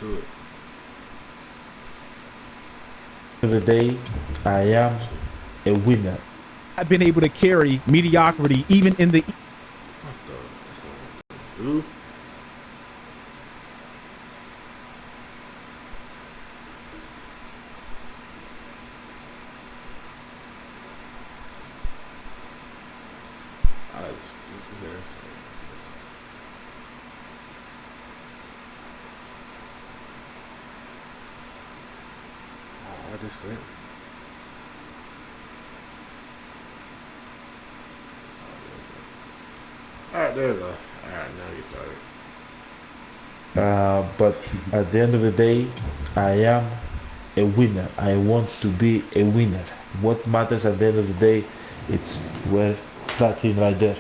to it. Of the day, I am a winner. I've been able to carry mediocrity even in the. What the? That's not what I do. I just fix his ass. Oh, I just quit. Alright, there you go. Alright, now you started. But at the end of the day, I am a winner. I want to be a winner. What matters at the end of the day, it's where that thing right there.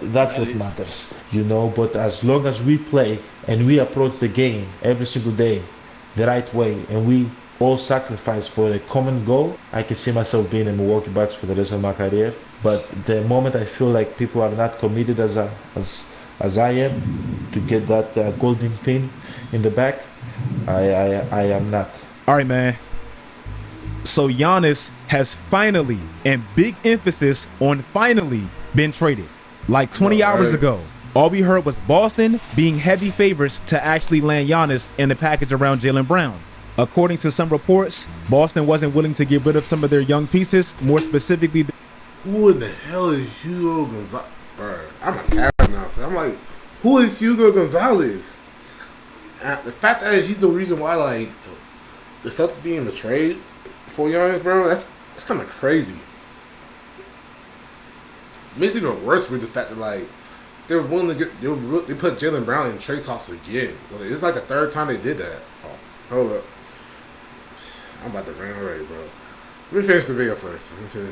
That's what matters, you know. But as long as we play and we approach the game every single day the right way, and we all sacrifice for a common goal, I can see myself being in Milwaukee Bucks for the rest of my career. But the moment I feel like people are not committed as I am to get that golden thing in the back, I am not. All right, man. So Giannis has finally, and big emphasis on finally, been traded. Like 20 hours ago, all we heard was Boston being heavy favorites to actually land Giannis in the package around Jaylen Brown. According to some reports, Boston wasn't willing to get rid of some of their young pieces, more specifically. Who in the hell is Hugo Gonzalez? Bro, I'm a cat now. Cause I'm like, who is Hugo Gonzalez? And the fact that he's the reason why, like, the Celtics didn't even trade for Giannis, bro, that's kind of crazy. Makes it even worse with the fact that, like, they were willing to get, they put Jaylen Brown in trade talks again. Like, it's like the third time they did that. Oh, hold up. I'm about to rant already, bro. Let me finish the video first. But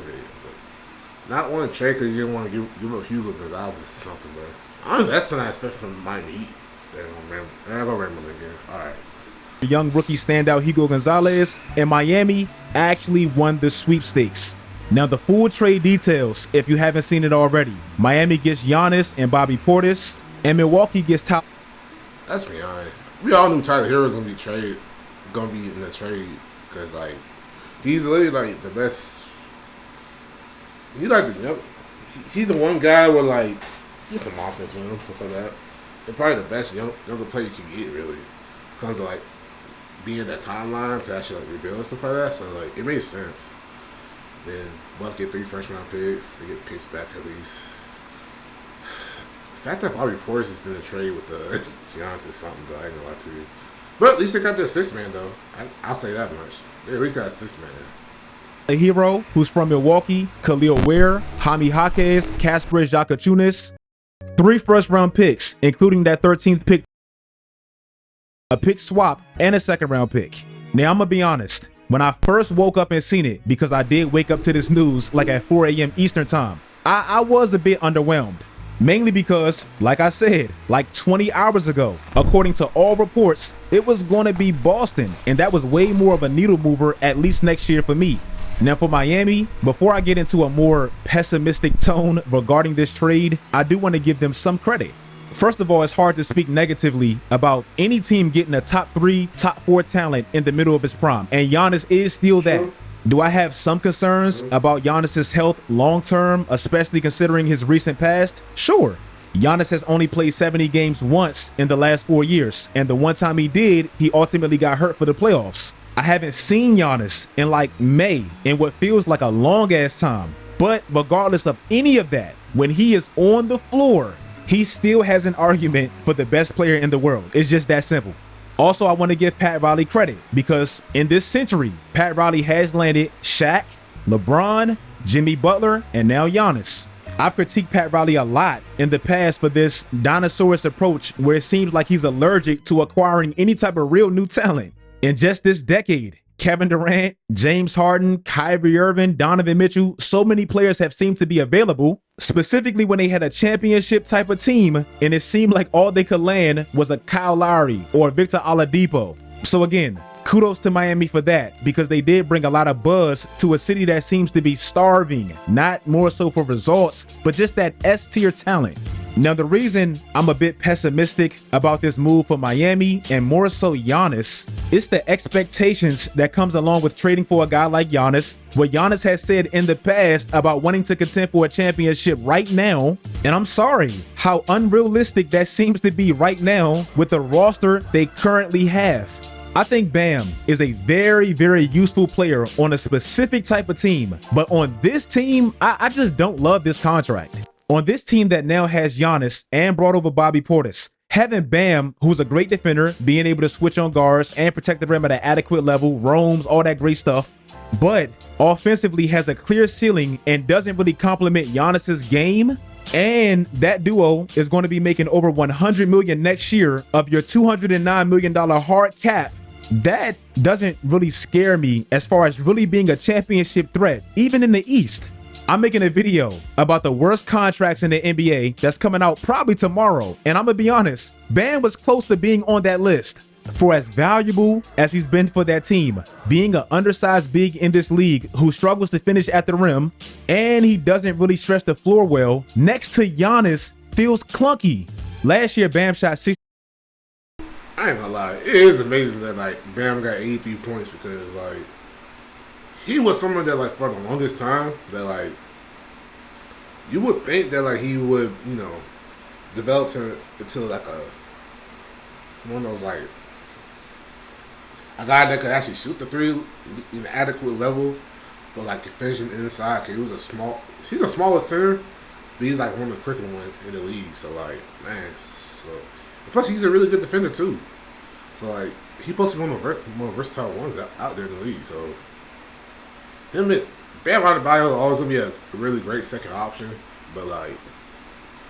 not want to trade because you didn't want to give up Hugo Gonzalez or something, bro. Honestly, that's something I expect from Miami Heat. They're gonna go rambling again. All right. Young rookie standout Hugo Gonzalez and Miami actually won the sweepstakes. Now the full trade details, if you haven't seen it already. Miami gets Giannis and Bobby Portis, and Milwaukee gets Tyler. Let's be honest. We all knew Tyler Hero was gonna be in the trade because like he's literally like the best. He's like he's the one guy where like he's some offense with him, stuff like that. And probably the best younger player you can get really. Comes to like being in that timeline to actually like rebuild and stuff like that. So like it makes sense. Then Bucks get 3 first-round picks. They get picks back at least. The fact that Bobby Portis is in the trade with the Giannis is something that I ain't gonna lie to you. But at least they got the assist man though. I'll say that much. They at least got assist man. A hero who's from Milwaukee, Khalil Ware, Jaime Jaquez, Kasper Jakachunas. 3 first-round picks, including that 13th pick, a pick swap, and a second-round pick. Now I'm gonna be honest. When I first woke up and seen it, because I did wake up to this news like at 4 a.m. Eastern time, I was a bit underwhelmed. Mainly because, like I said, like 20 hours ago, according to all reports, it was going to be Boston, and that was way more of a needle mover, at least next year for me. Now for Miami, before I get into a more pessimistic tone regarding this trade, I do want to give them some credit. First of all, it's hard to speak negatively about any team getting a top 3, top 4 talent in the middle of his prime, and Giannis is still that. Do I have some concerns about Giannis's health long term, especially considering his recent past? Sure. Giannis has only played 70 games once in the last 4 years, and the one time he did, he ultimately got hurt for the playoffs. I haven't seen Giannis in like May, in what feels like a long ass time. But regardless of any of that, when he is on the floor, he still has an argument for the best player in the world. It's just that simple. Also, I want to give Pat Riley credit because in this century, Pat Riley has landed Shaq, LeBron, Jimmy Butler, and now Giannis. I've critiqued Pat Riley a lot in the past for this dinosaurus approach where it seems like he's allergic to acquiring any type of real new talent. In just this decade, Kevin Durant, James Harden, Kyrie Irving, Donovan Mitchell, so many players have seemed to be available, specifically when they had a championship type of team, and it seemed like all they could land was a Kyle Lowry or Victor Oladipo. So again, Kudos to Miami for that, because they did bring a lot of buzz to a city that seems to be starving, not more so for results, but just that S-tier talent. Now, the reason I'm a bit pessimistic about this move for Miami, and more so Giannis, it's the expectations that comes along with trading for a guy like Giannis, what Giannis has said in the past about wanting to contend for a championship right now, and I'm sorry, how unrealistic that seems to be right now with the roster they currently have. I think Bam is a very, very useful player on a specific type of team, but on this team, I just don't love this contract. On this team that now has Giannis and brought over Bobby Portis, having Bam, who's a great defender, being able to switch on guards and protect the rim at an adequate level, roams, all that great stuff, but offensively has a clear ceiling and doesn't really complement Giannis's game. And that duo is going to be making over $100 million next year of your $209 million hard cap. That doesn't really scare me as far as really being a championship threat, even in the East. I'm making a video about the worst contracts in the NBA that's coming out probably tomorrow. And I'm gonna be honest, Bam was close to being on that list. For as valuable as he's been for that team, being an undersized big in this league who struggles to finish at the rim, and he doesn't really stretch the floor well, next to Giannis feels clunky. Last year, Bam shot 60. I ain't gonna lie, it is amazing that like Bam got 83 points because like he was someone that like for the longest time that like you would think that like he would, you know, develop into like one of those like a guy that could actually shoot the three in an adequate level, but like finishing inside. Cause he's a smaller center, but he's like one of the quicker ones in the league. So like, man, so plus he's a really good defender too. So like he's supposed to be one of the more versatile ones out there in the league. So him, Bam Adebayo is always gonna be a really great second option, but like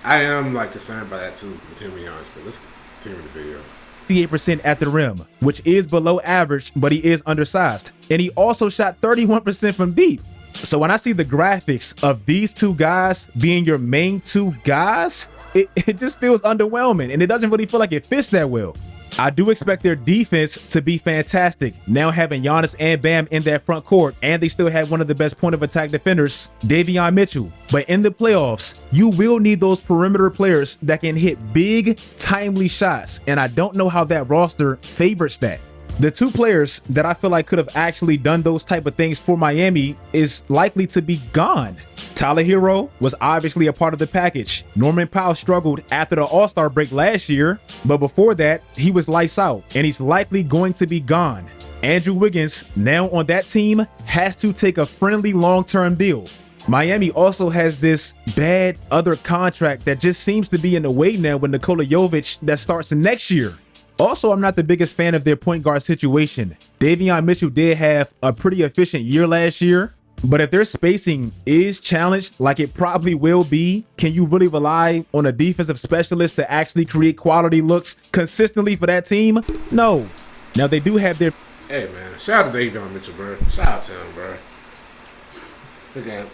I am like concerned by that too with him and Giannis. But let's continue with the video. 58% at the rim, which is below average, but he is undersized. And he also shot 31% from deep. So when I see the graphics of these two guys being your main two guys, it just feels underwhelming, and it doesn't really feel like it fits that well. I do expect their defense to be fantastic, now having Giannis and Bam in that front court, and they still have one of the best point of attack defenders, Davion Mitchell. But in the playoffs, you will need those perimeter players that can hit big, timely shots, and I don't know how that roster favors that. The two players that I feel like could have actually done those type of things for Miami is likely to be gone. Tyler Hero was obviously a part of the package. Norman Powell struggled after the All-Star break last year, but before that, he was lights out, and he's likely going to be gone. Andrew Wiggins, now on that team, has to take a friendly long-term deal. Miami also has this bad other contract that just seems to be in the way now with Nikola Jovic that starts next year. Also, I'm not the biggest fan of their point guard situation. Davion Mitchell did have a pretty efficient year last year, but if their spacing is challenged like it probably will be, can you really rely on a defensive specialist to actually create quality looks consistently for that team? No. Now they do have their... Hey man, shout out to Davion Mitchell, bro. Shout out to him, bro. Look at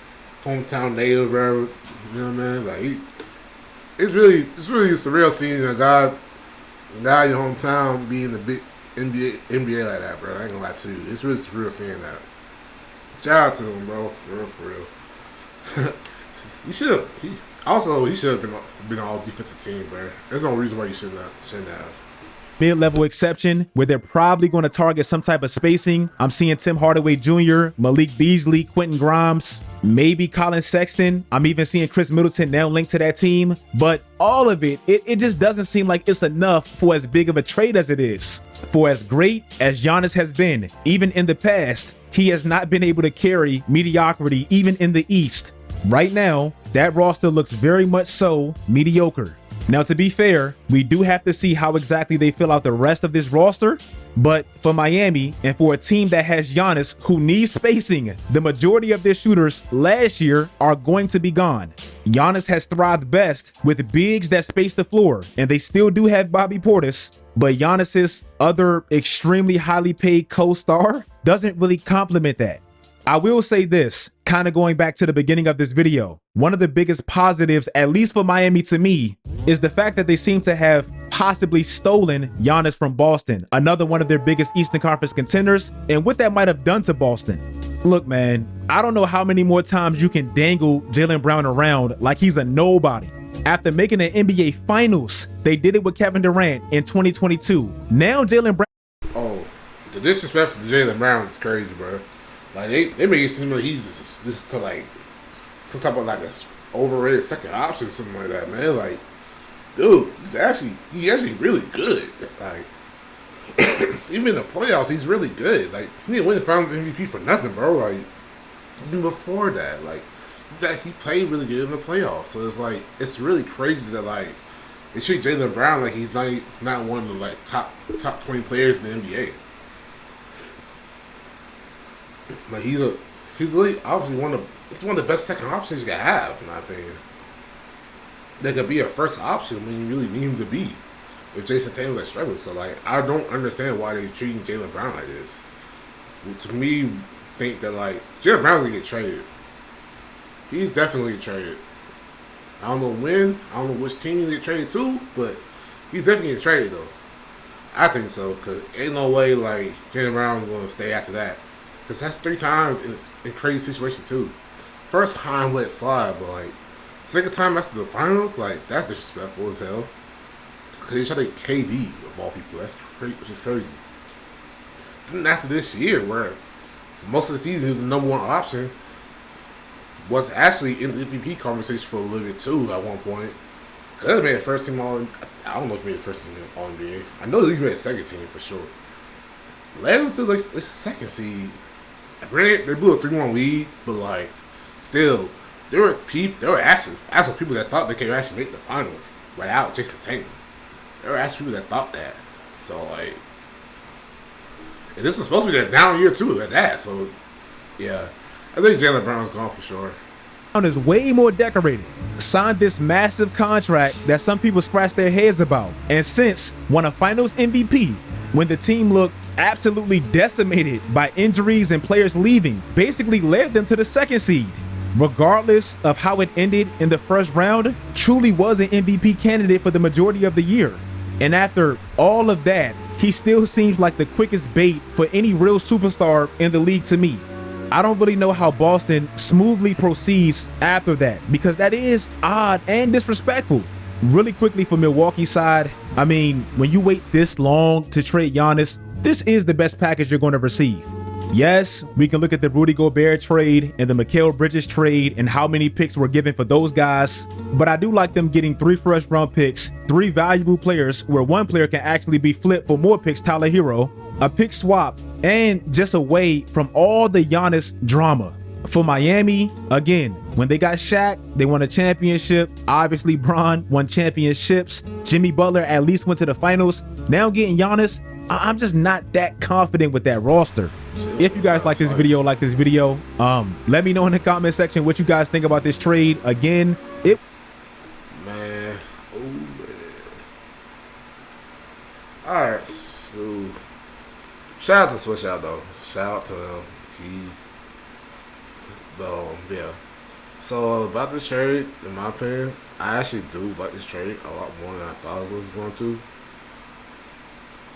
hometown native, bro. You know what I mean? Like it's really surreal seeing a guy in your hometown be in the big NBA like that, bro. I ain't gonna lie to you. It's really surreal seeing that. Shout out to him, bro. For real. He should have been all defensive team, bro. There's no reason why you shouldn't have. Mid-level exception where they're probably going to target some type of spacing. I'm seeing Tim Hardaway Jr., Malik Beasley, Quentin Grimes, maybe Colin Sexton. I'm even seeing Chris Middleton now linked to that team. But all of it just doesn't seem like it's enough for as big of a trade as it is. For as great as Giannis has been, even in the past, he has not been able to carry mediocrity even in the East. Right now, that roster looks very much so mediocre. Now, to be fair, we do have to see how exactly they fill out the rest of this roster. But for Miami and for a team that has Giannis who needs spacing, the majority of their shooters last year are going to be gone. Giannis has thrived best with bigs that space the floor, and they still do have Bobby Portis. But Giannis's other extremely highly paid co-star doesn't really complement that. I will say this, kind of going back to the beginning of this video, one of the biggest positives, at least for Miami to me, is the fact that they seem to have possibly stolen Giannis from Boston, another one of their biggest Eastern Conference contenders, and what that might have done to Boston. Look, man, I don't know how many more times you can dangle Jaylen Brown around like he's a nobody. After making the NBA Finals, they did it with Kevin Durant in 2022. Now Jaylen Brown. Oh, the disrespect for Jaylen Brown is crazy, bro. Like they make it seem like he's just to like some type of like a overrated second option, something like that, man. Like, dude, he's actually really good. Like, even in the playoffs, he's really good. Like, he didn't win the Finals MVP for nothing, bro. Like, even before that, like, he played really good in the playoffs. So it's like, it's really crazy that like they treat Jaylen Brown like he's not one of the like top 20 players in the NBA. Like he's really obviously one of the best second options you can have, in my opinion. That could be a first option when you really need him to be. If Jason Tatum's like struggling, so like I don't understand why they're treating Jaylen Brown like this. To me, think that like Jaylen Brown's gonna get traded. He's definitely traded. I don't know when, I don't know which team he'll get traded to, but he's definitely getting traded though. I think so, because ain't no way like Jaylen Brown's gonna stay after that. Because that's 3 times in a crazy situation too. First time let it slide, but like second time after the finals, like that's disrespectful as hell. Because they tried to KD of all people. That's crazy, which is crazy. Then after this year, where for most of the season he was the number 1 option, was actually in the MVP conversation for a little bit too at one point. Could have made the first team all. I don't know if he made the first team all NBA. I know he made the second team for sure. Led him to like the second seed. Granted, they blew a 3-1 lead, but like, still, there were actually people that thought they could actually make the finals without Jason Tatum. There were actually people that thought that. So like, and this was supposed to be their down year too at that. So yeah, I think Jaylen Brown's gone for sure. Brown is way more decorated. Signed this massive contract that some people scratch their heads about, and since won a Finals MVP when the team looked absolutely decimated by injuries and players leaving, basically led them to the second seed. Regardless of how it ended in the first round, truly was an MVP candidate for the majority of the year. And after all of that, he still seems like the quickest bait for any real superstar in the league to me. I don't really know how Boston smoothly proceeds after that, because that is odd and disrespectful. Really quickly for Milwaukee's side, I mean, when you wait this long to trade Giannis, this is the best package you're going to receive. Yes, we can look at the Rudy Gobert trade and the Mikal Bridges trade and how many picks were given for those guys, but I do like them getting 3 first-round picks, 3 valuable players where one player can actually be flipped for more picks, Tyler Hero, a pick swap, and just away from all the Giannis drama. For Miami, again, when they got Shaq, they won a championship. Obviously, Bron won championships. Jimmy Butler at least went to the finals. Now getting Giannis, I'm just not that confident with that roster. If you guys like this video, let me know in the comment section what you guys think about this trade. Again, man. Alright, so shout out to Switch Out though. Shout out to him. Yeah. So about this trade, in my opinion, I actually do like this trade a lot more than I thought I was going to.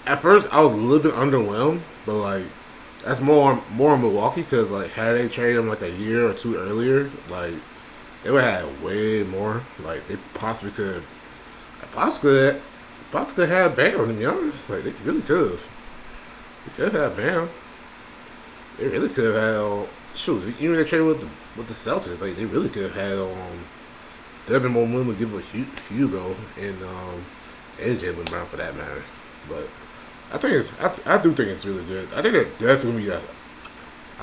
At first, I was a little bit underwhelmed, but like that's more in Milwaukee because like had they traded him like a year or 2 earlier, like they would have had way more. Like they possibly could have Bam, to be honest. Like they really could have. They could have had Bam. They really could have had. Shoot, even they traded with the Celtics, like they really could have had. They'd have been more willing to give a Hugo and Jaylen Brown for that matter. But I do think it's really good. I think they're definitely gonna be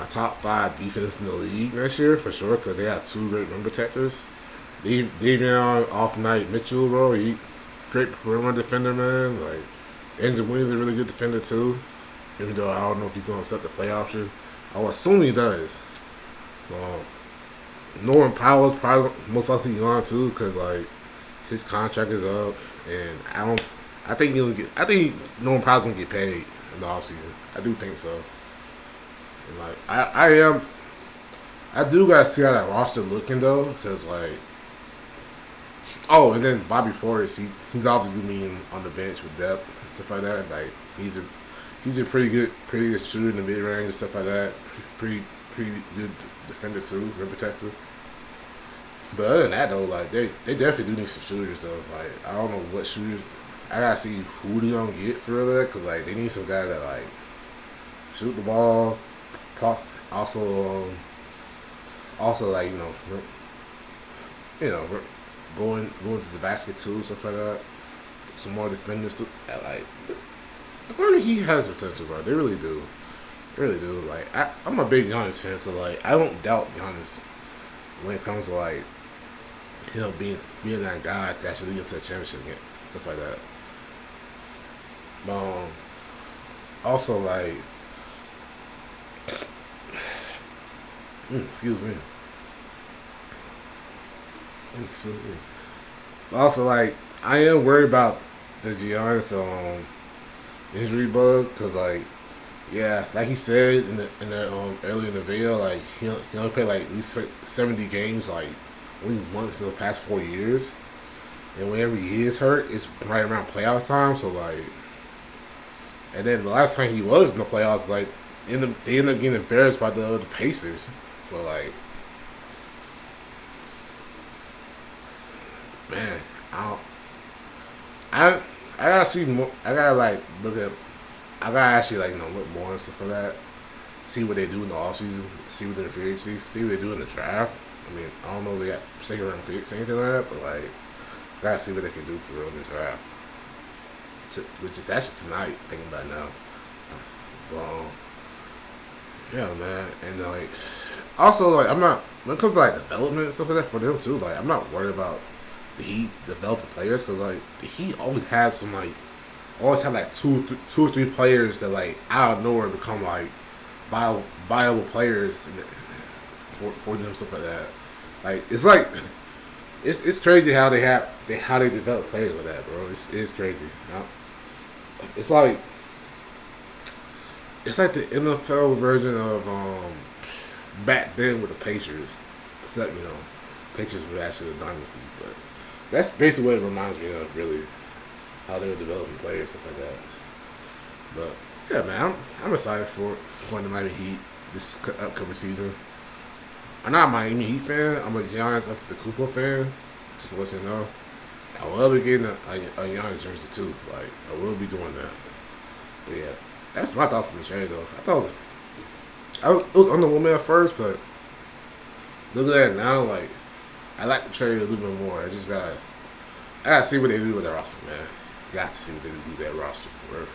a top 5 defense in the league next year for sure because they have 2 great rim protectors. Davion off night Mitchell, bro, he great perimeter defender, man. Like Andrew Williams is a really good defender too. Even though I don't know if he's gonna accept the play option. I'll assume he does. Norman Powell's probably most likely gone too because like his contract is up, and I think Norman Powell's gonna get paid in the offseason. I do think so. And like I do gotta see how that roster looking though, because like Oh, and then Bobby Portis, he's obviously being on the bench with depth and stuff like that. Like he's a pretty good shooter in the mid range and stuff like that. Pretty good defender too, rim protector. But other than that though, like they definitely do need some shooters though. Like I don't know what shooters. I gotta see who they gonna get for real, cause like they need some guy that like shoot the ball, also like going to the basket too, stuff like that. Some more defenders too. Like apparently he has potential, bro. They really do. They really do. Like I'm a big Giannis fan, so like I don't doubt Giannis when it comes to like being that guy to actually lead up to a championship game, stuff like that. Also like excuse me. Also, like, I am worried about the Giannis injury bug because, like, yeah, like he said in the earlier in the video, like he only played like at least 70 games, like only once in the past 4 years, and whenever he is hurt, it's right around playoff time. So like, and then the last time he was in the playoffs, like they end up getting embarrassed by the Pacers. So like. Man, I gotta see more. I gotta like look at. I gotta actually like look more and stuff like that. See what they do in the offseason. See what they do in the free agency. See what they do in the draft. I mean, I don't know if they got second round picks or anything like that, but like, I gotta see what they can do for real in the draft. Which is actually tonight. Thinking about it now. Well, yeah, man, and like, also like I'm not when it comes to like development and stuff like that for them too. Like I'm not worried about the Heat developing players because like the Heat always have some like two or three players that like out of nowhere become like viable players for them, stuff like that. Like it's crazy how they develop players like that, bro. It's crazy. It's like the NFL version of back then with the Patriots, except Patriots were actually a dynasty, but that's basically what it reminds me of, really, how they were developing players, stuff like that. But yeah, man, I'm excited for the Miami Heat this upcoming season. I'm not a Miami Heat fan. I'm a Giannis Antetokounmpo fan. Just to let you know, I will be getting a Giannis jersey too. Like I will be doing that. But yeah, that's my thoughts on the trade though. It was underwhelming at first, but look at that now. Like I like the trade a little bit more. I gotta see what they do with the roster, man. Got to see what they do with that roster for real.